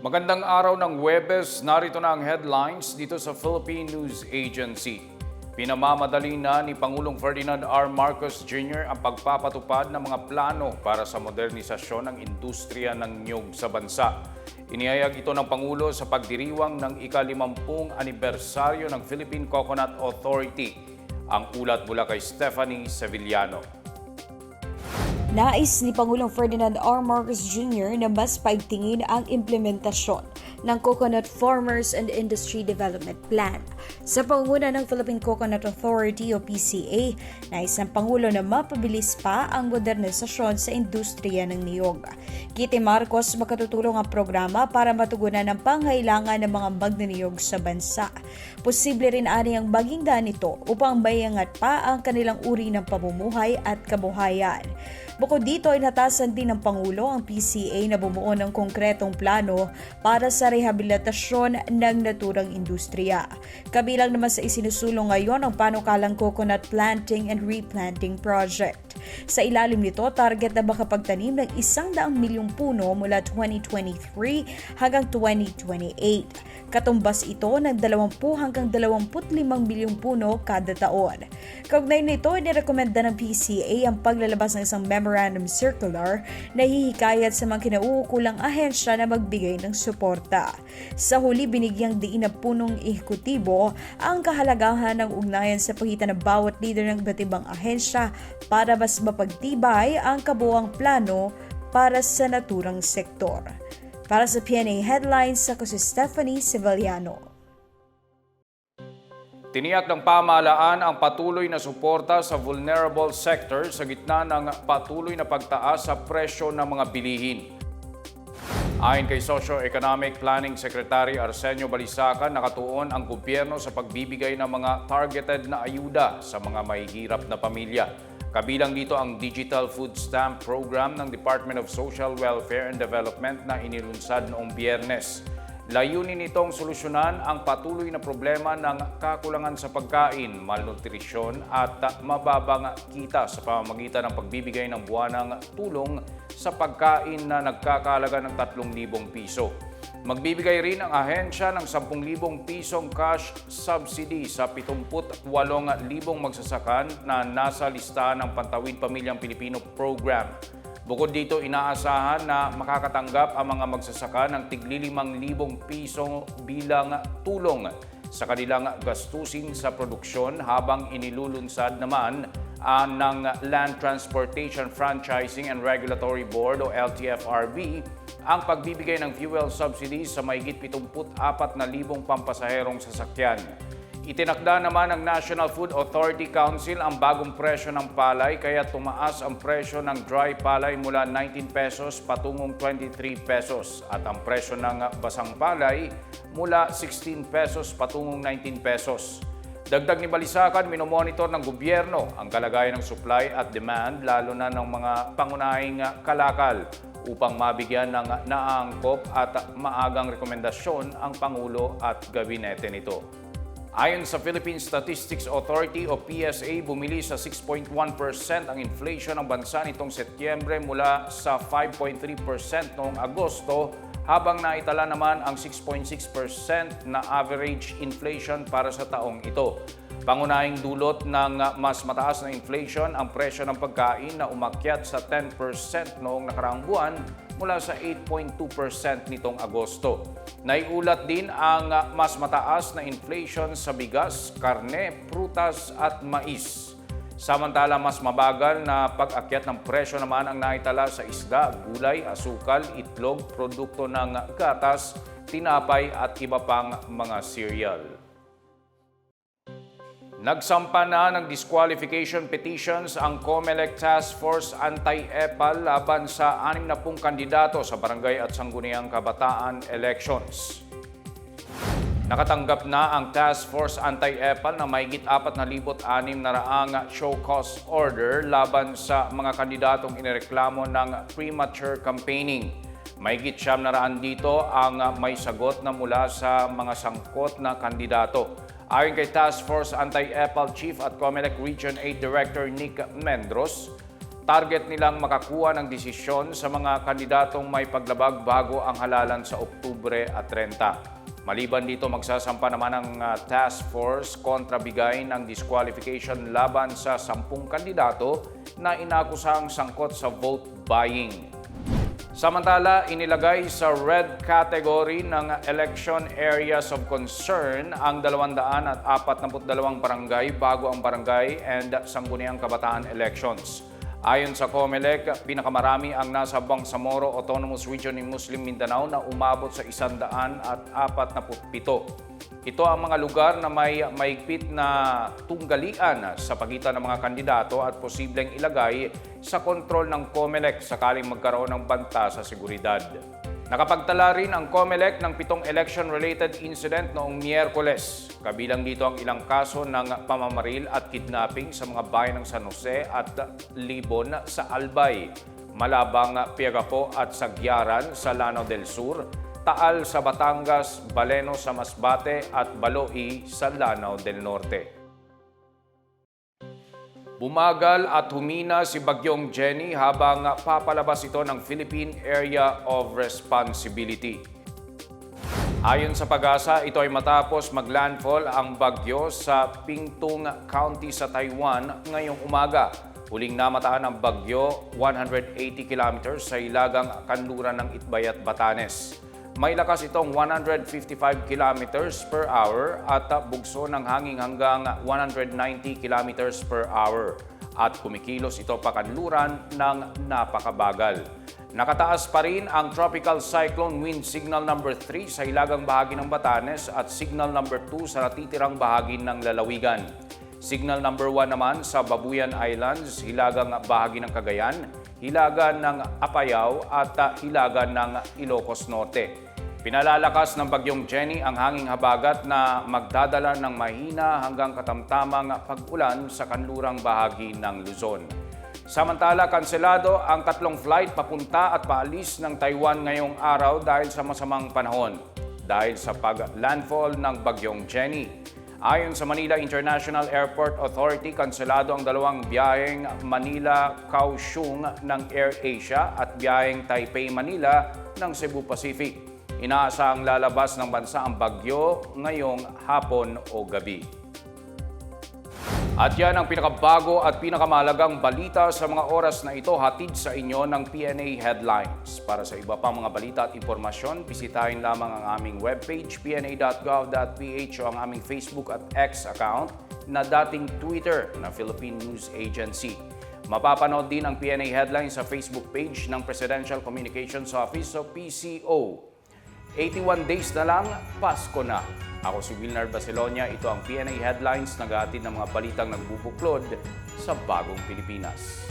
Magandang araw ng Huwebes, narito na ang headlines dito sa Philippine News Agency. Pinamamadali na ni Pangulong Ferdinand R. Marcos Jr. ang pagpapatupad ng mga plano para sa modernisasyon ng industriya ng niyog sa bansa. Inihayag ito ng Pangulo sa pagdiriwang ng ika-50 anibersaryo ng Philippine Coconut Authority. Ang ulat mula kay Stephanie Sevillano. Nais ni Pangulong Ferdinand R. Marcos Jr. na mas paigtingin ang implementasyon ng Coconut Farmers and Industry Development Plan. Sa pangunguna ng Philippine Coconut Authority o PCA, nais ng Pangulo na mapabilis pa ang modernisasyon sa industriya ng niyog. Kiti Marcos, makatutulong ang programa para matugunan ang pangailangan ng mga magnaniyog sa bansa. Posible rin ani ang maging daan nito upang mayangat pa ang kanilang uri ng pamumuhay at kabuhayan. Bukod dito ay natasan din ng Pangulo ang PCA na bumuo ng konkretong plano para sa rehabilitasyon ng naturang industriya. Kabilang naman sa isinusulong ngayon ang panukalang Coconut Planting and Replanting Project. Sa ilalim nito, target na makapagtanim ng 100 milyong puno mula 2023 hanggang 2028. Katumbas ito ng 20 hanggang 25 milyong puno kada taon. Kaugnay nito, inirekomenda ng PCA ang paglalabas ng isang memorandum circular na hihikayat sa mga kinauukulang ahensya na magbigay ng suporta. Sa huli, binigyang diin ng punong ehekutibo ang kahalagahan ng ugnayan sa pagitan ng bawat leader ng iba't ibang ahensya para mas mapagtibay ang kabuuang plano para sa naturang sektor. Para sa PNA Headlines, ako si Stephanie Sevillano. Tiniyak ng pamahalaan ang patuloy na suporta sa vulnerable sector sa gitna ng patuloy na pagtaas sa presyo ng mga bilihin. Ayon kay Socio-Economic Planning Secretary Arsenio Balisacan, nakatuon ang gobyerno sa pagbibigay ng mga targeted na ayuda sa mga mahihirap na pamilya. Kabilang dito ang Digital Food Stamp Program ng Department of Social Welfare and Development na inilunsad noong Biyernes. Layunin nitong solusyonan ang patuloy na problema ng kakulangan sa pagkain, malnutrisyon at mababang kita sa pamamagitan ng pagbibigay ng buwanang tulong sa pagkain na nagkakahalaga ng 3,000 piso. Magbibigay rin ang ahensya ng 10,000 pisong cash subsidy sa 78,000 magsasakan na nasa listahan ng Pantawid Pamilyang Pilipino Program. Bukod dito, inaasahan na makakatanggap ang mga magsasaka ng tigli 5,000 piso bilang tulong sa kanilang gastusin sa produksyon habang inilulunsad naman ng Land Transportation Franchising and Regulatory Board o LTFRB ang pagbibigay ng fuel subsidies sa mahigit 74,000 pampasaherong sasakyan. Itinakda naman ng National Food Authority Council ang bagong presyo ng palay kaya tumaas ang presyo ng dry palay mula 19 pesos patungong 23 pesos at ang presyo ng basang palay mula 16 pesos patungong 19 pesos. Dagdag ni Balisacan, minomonitor ng gobyerno ang kalagayan ng supply at demand lalo na ng mga pangunahing kalakal upang mabigyan ng naangkop at maagang rekomendasyon ang Pangulo at gabinete nito. Ayon sa Philippine Statistics Authority o PSA, bumili sa 6.1% ang inflation ng bansa nitong Setyembre mula sa 5.3% noong Agosto, habang naitala naman ang 6.6% na average inflation para sa taong ito. Pangunahing dulot ng mas mataas na inflation ang presyo ng pagkain na umakyat sa 10% noong nakaraang buwan mula sa 8.2% nitong Agosto. Naiulat din ang mas mataas na inflation sa bigas, karne, prutas at mais. Samantala, mas mabagal na pag-akyat ng presyo naman ang naitala sa isda, gulay, asukal, itlog, produkto ng gatas, tinapay at iba pang mga cereal. Nagsampa na ng disqualification petitions ang COMELEC Task Force Anti-EPAL laban sa 60 kandidato sa barangay at sangguniang kabataan elections. Nakatanggap na ang Task Force Anti-EPAL na mahigit 4,600 show cause order laban sa mga kandidatong inireklamo ng premature campaigning. Mahigit 700 dito ang may sagot na mula sa mga sangkot na kandidato. Ayon kay Task Force Anti-EPAL Chief at COMELEC Region 8 Director Nick Mendros, Target nilang makakuha ng desisyon sa mga kandidatong may paglabag bago ang halalan sa Oktubre at 30. Maliban dito, magsasampa naman ang task force kontra bigay ng disqualification laban sa 10 kandidato na inakusang sangkot sa vote buying. Samantala, inilagay sa red category ng election areas of concern ang 242 barangay bago ang barangay and sangguniang kabataan elections. Ayon sa COMELEC, pinakamarami ang nasa Bangsamoro Autonomous Region in Muslim Mindanao na umabot sa 147. Ito ang mga lugar na may mahigpit na tunggalian sa pagitan ng mga kandidato at posibleng ilagay sa kontrol ng COMELEC sakaling magkaroon ng banta sa seguridad. Nakapagtala rin ang COMELEC ng 7 election-related incident noong Miyerkules. Kabilang dito ang ilang kaso ng pamamaril at kidnapping sa mga bayan ng San Jose at Libon sa Albay, Malabang, Piagapo at Sagyaran sa Lanao del Sur, Taal sa Batangas, Baleno sa Masbate at Baloi sa Lanao del Norte. Bumagal at humina si Bagyong Jenny habang papalabas ito ng Philippine Area of Responsibility. Ayon sa Pag-asa, ito ay matapos maglandfall ang bagyo sa Pingtung County sa Taiwan ngayong umaga. Huling namataan ang bagyo 180 kilometers sa hilagang kanluran ng Itbayat, Batanes. May lakas itong 155 kilometers per hour at bugso ng hangin hanggang 190 kilometers per hour at kumikilos ito pakanluran ng napakabagal. Nakataas pa rin ang Tropical Cyclone Wind Signal number 3 sa hilagang bahagi ng Batanes at Signal number 2 sa natitirang bahagi ng lalawigan. Signal number 1 naman sa Babuyan Islands, hilagang bahagi ng Cagayan, hilagan ng Apayao at hilagan ng Ilocos Norte. Pinalalakas ng Bagyong Jenny ang hanging habagat na magdadala ng mahina hanggang katamtamang pag-ulan sa kanlurang bahagi ng Luzon. Samantala, kanselado ang 3 flight papunta at paalis ng Taiwan ngayong araw dahil sa masamang panahon, dahil sa pag-landfall ng Bagyong Jenny. Ayon sa Manila International Airport Authority, kanselado ang 2 biyaheng Manila-Kaohsiung ng AirAsia at biyaheng Taipei-Manila ng Cebu Pacific. Inaasahang lalabas ng bansa ang bagyo ngayong hapon o gabi. At yan ang pinakabago at pinakamahalagang balita sa mga oras na ito, hatid sa inyo ng PNA Headlines. Para sa iba pang mga balita at impormasyon, bisitahin lamang ang aming webpage pna.gov.ph o ang aming Facebook at X account na dating Twitter na Philippine News Agency. Mapapanood din ang PNA Headlines sa Facebook page ng Presidential Communications Office o PCO. 81 days na lang, Pasko na. Ako si Wilnar Baselonia, ito ang PNA Headlines, naghahatid ng mga balitang nagbubuklod sa bagong Pilipinas.